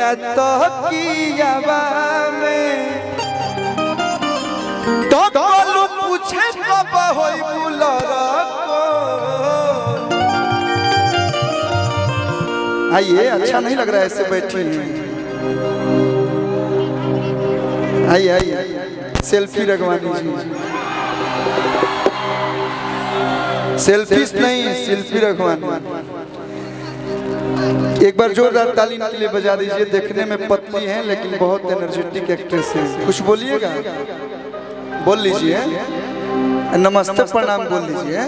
न तो कियावा में तो कलू पूछे कब होई बुलरा को। आइए, अच्छा नहीं लग रहा है ऐसे बैठी। आइए आइए, सेल्फी रखवा दीजिए। सेल्फीज नहीं, सेल्फी रखवानी। एक बार जोरदार ताली इनके लिए बजा दीजिए। देखने में पतली हैं लेकिन बहुत एनर्जेटिक एक्ट्रेस हैं। कुछ बोलिएगा, बोल लीजिए। नमस्ते प्रणाम बोल लीजिए।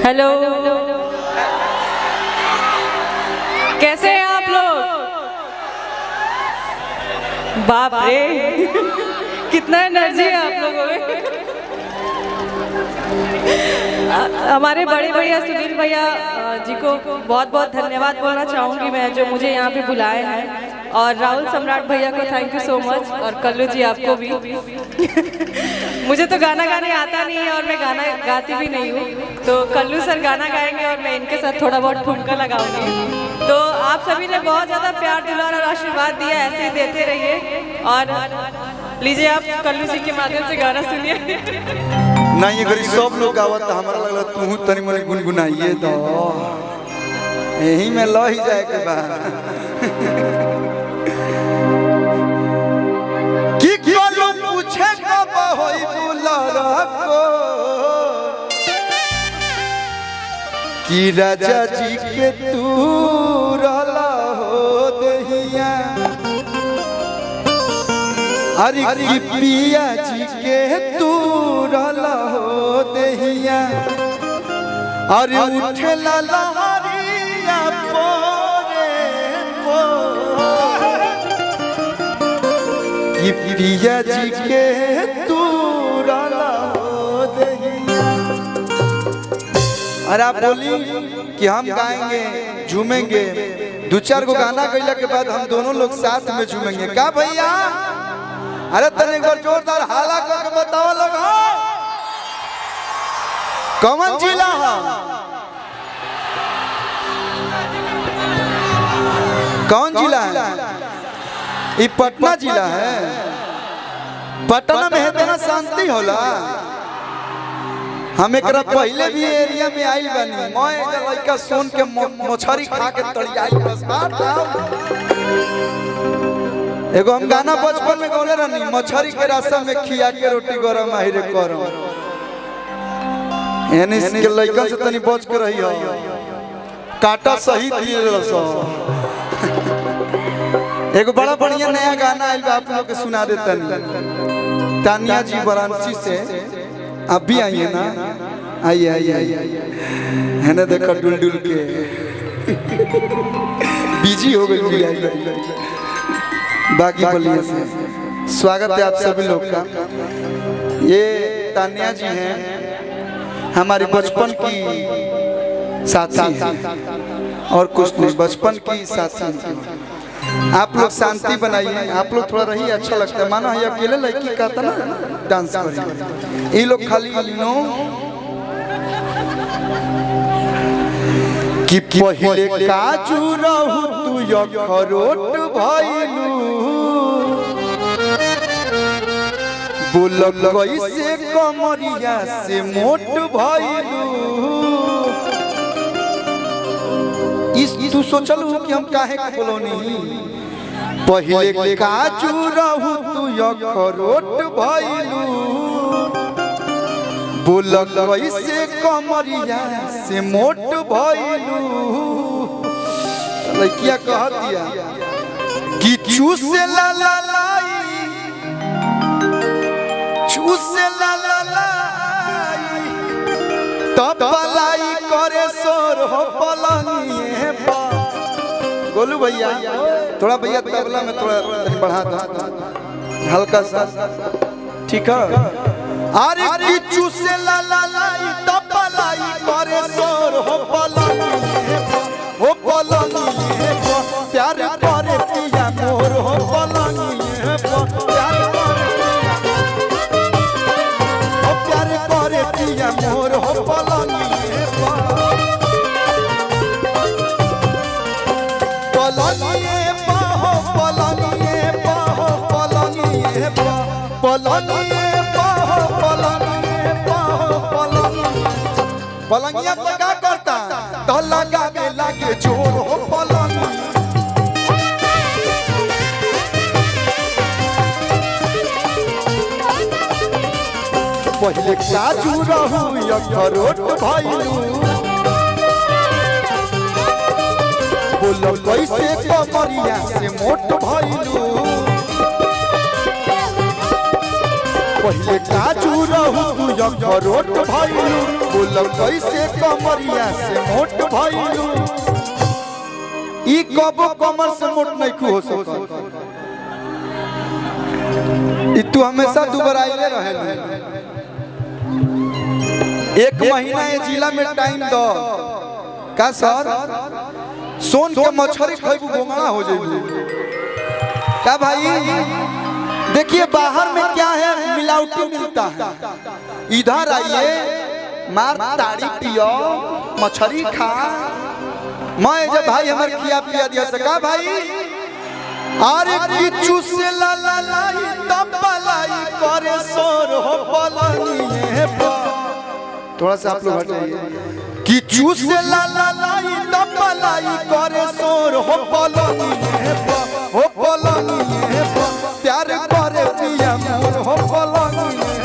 हेलो, कैसे हैं आप लोग? बाप रे, कितना एनर्जी है आप लोगों में। हमारे बड़े भैया सुनील भैया जी को बहुत बहुत धन्यवाद बोलना चाहूँगी मैं, जो मुझे यहाँ पे बुलाए हैं। और राहुल सम्राट भैया को थैंक यू सो मच। और कल्लू जी आपको भी। मुझे तो गाना गाने आता नहीं है और मैं गाना गाती भी नहीं हूँ, तो कल्लू सर गाना गाएंगे और मैं इनके साथ थोड़ा बहुत ठुमका लगाऊंगी। तो आप सभी ने बहुत ज़्यादा प्यार दुलार और आशीर्वाद दिया, ऐसे ही देते रहिए। और लीजिए, आप कल्लू जी के माध्यम से गाना सुनिए। नहीं, अगर सब लोग गावत हमारा लगला तू तनी मनी गुनगुनाइए तो यही में लो ही जाए के बाद कि कलू पूछे कब होई बुलरा को कि राजा जी के तू रहला हो दहिया। अरे की पिया जी के तू रहला हो दहिया। अरे उठला लहरिया पोरे पो कि पिया जी के तू रहला हो दहिया। और आप बोली कि हम गाएंगे झूमेंगे। दो चार को गाना गैला के बाद हम दोनों लोग साथ में झूमेंगे। का भैया? अरे तने एक बार जोरदार हाला करके बताओ लोग। कौन जिला है? कौन जिला है? ये पटना जिला है। पटना में है ना शांति होला। हम एक पहले भी एरिया में आइल बानी। मैं लड़का सोन के मछरी खा के तड़ियाई बस बात। एगो हम गाना बचपन में गौले रहनी, मछरी के रास्ता में खिया के रोटी गरम आहिरे करम। यानी के लड़का से तनी बच के रही हो, काटा सही दिए रसो। एगो बड़ा बढ़िया नया गाना आइल बा, आप लोग के सुना देता नहीं। तानिया जी वाराणसी से आप भी आइए ना। आइए आइए आइए, है ना, देखो डुल डुल के बिजी हो गई। बाकी बोलिए से स्वागत है आप सभी लोग का। ये तानिया जी हैं, हमारी बचपन की साथी हैं और कुछ नहीं, बचपन की साथी हैं। आप लोग शांति बनाइए, आप लोग थोड़ा रहिए, अच्छा लगता है। मानो ये अकेले लड़की का था ना डांस करिए, ये लोग खाली नो कि पहले काजू रहू तू अखरोट भइलू। बोल कैसे कमरिया से मोट भइलू। इस तू सोचल कि हम काहे के बोलोनी। पहले काजू रहू तू अखरोट भइलू। बोल कैसे कमरिया से मोट भइलू। लड़किया कह दिया कि चूसे ला ला लाई, चूसे ला ला लाई, तब पलाई करे सोर हो पलंगिए पर। गोलू भैया थोड़ा, भैया तबला में थोड़ा बढ़ा दो हल्का सा, ठीक है। अरे की चूसे ला ला लाई, तब पलाई करे सोर हो पलंगिए पर, हो पलंगिए पर। प्यार करे पिया मोर हो पलंगिए पर, प्यार करे हो, प्यार करे पिया मोर हो पलंगिए पर। पलनिए पाहो पलनिए पाहो पलनिए पलनिए पाहो पलनिए पाहो पलनिया तो क्या करता तो लगा के लागे जोर हो पलनिया पहले काजू रहू अखरोट भइलू बोलो कैसे कमरिया से मोट भइलू पहले काजू रहू अखरोट भइलू बोलो कैसे कमरिया से मोट भइलू ई कबो कमर से मोट नहीं हो सकता ई तू हमेशा दुबराइले रहेला एक महीना ये जिला में टाइम दो का सर सोन के मछली खाइबू गोंगड़ा हो जाइबू क्या भाई देखिए बाहर में क्या है मिलावटी मिलता है इधर आइए मार ताड़ी पियो मछली खा मैं जब भाई हमारे खिया पिया दिया सका भाई अरे किचू से ला ला लाई तबलाई करे सोर हो पलनिए थोड़ा सा आप लोग हटाइए कि चूस ला ला लाई तबलाई करे सोर हो पलनिए प्यार करे पिया मोर हो पलनिए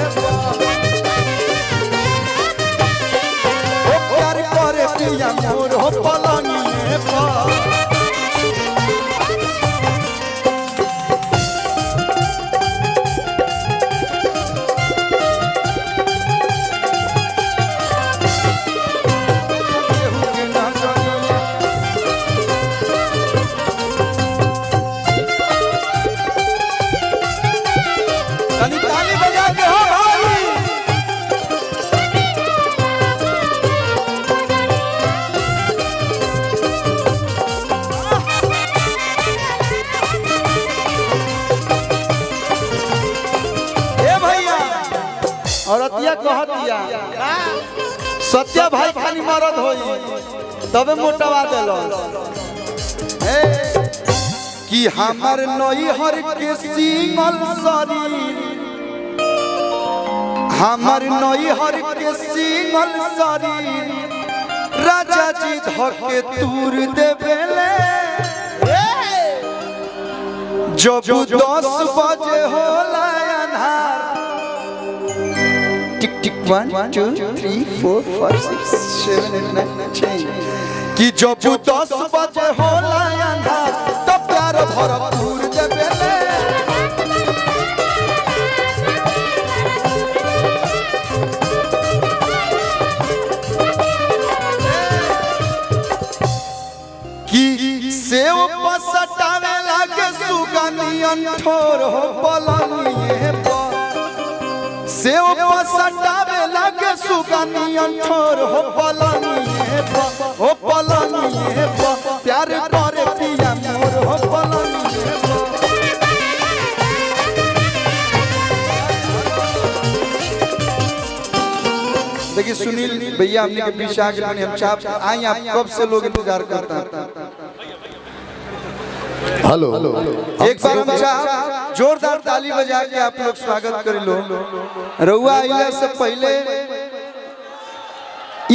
प्यार करे पिया मोर हो पलनिए औरतिया कहतिया सत्या भाई खाली मरद होई तबे मोटवा देलो कि हमर नई हर के सिंगल शरीर हमर नई हर के सिंगल शरीर राजा जी धके तूर देबेले जब 10 बजे होला अन्हार टिक टिक 1 2 3 4 5 6 7 8 9 10 कि जब 10 बजे होला अंधार तब प्यार भरपूर देबेले कि सेव पसटावे लागे सुगंधियन ठोर हो पलनिए सेव पसटावे लागे सुगंधियन ठोर हो पलनिए प्यार करे पिया मोर हो पलनिए देखिए सुनील भैया हमने के पीछे आगे बने हम चाप आई आप कब से लोग इंतजार करता है हेलो एक बार हम चाह जोरदार ताली बजा के आप लोग स्वागत कर लो रउआ आइला से पहले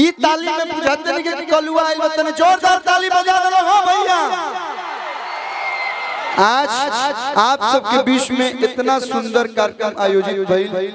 ई ताली में बुझाते नहीं कि कलुआ आइल बतने जोरदार ताली बजा दो हो भैया आज आप सबके बीच में इतना सुंदर कार्यक्रम आयोजित भइल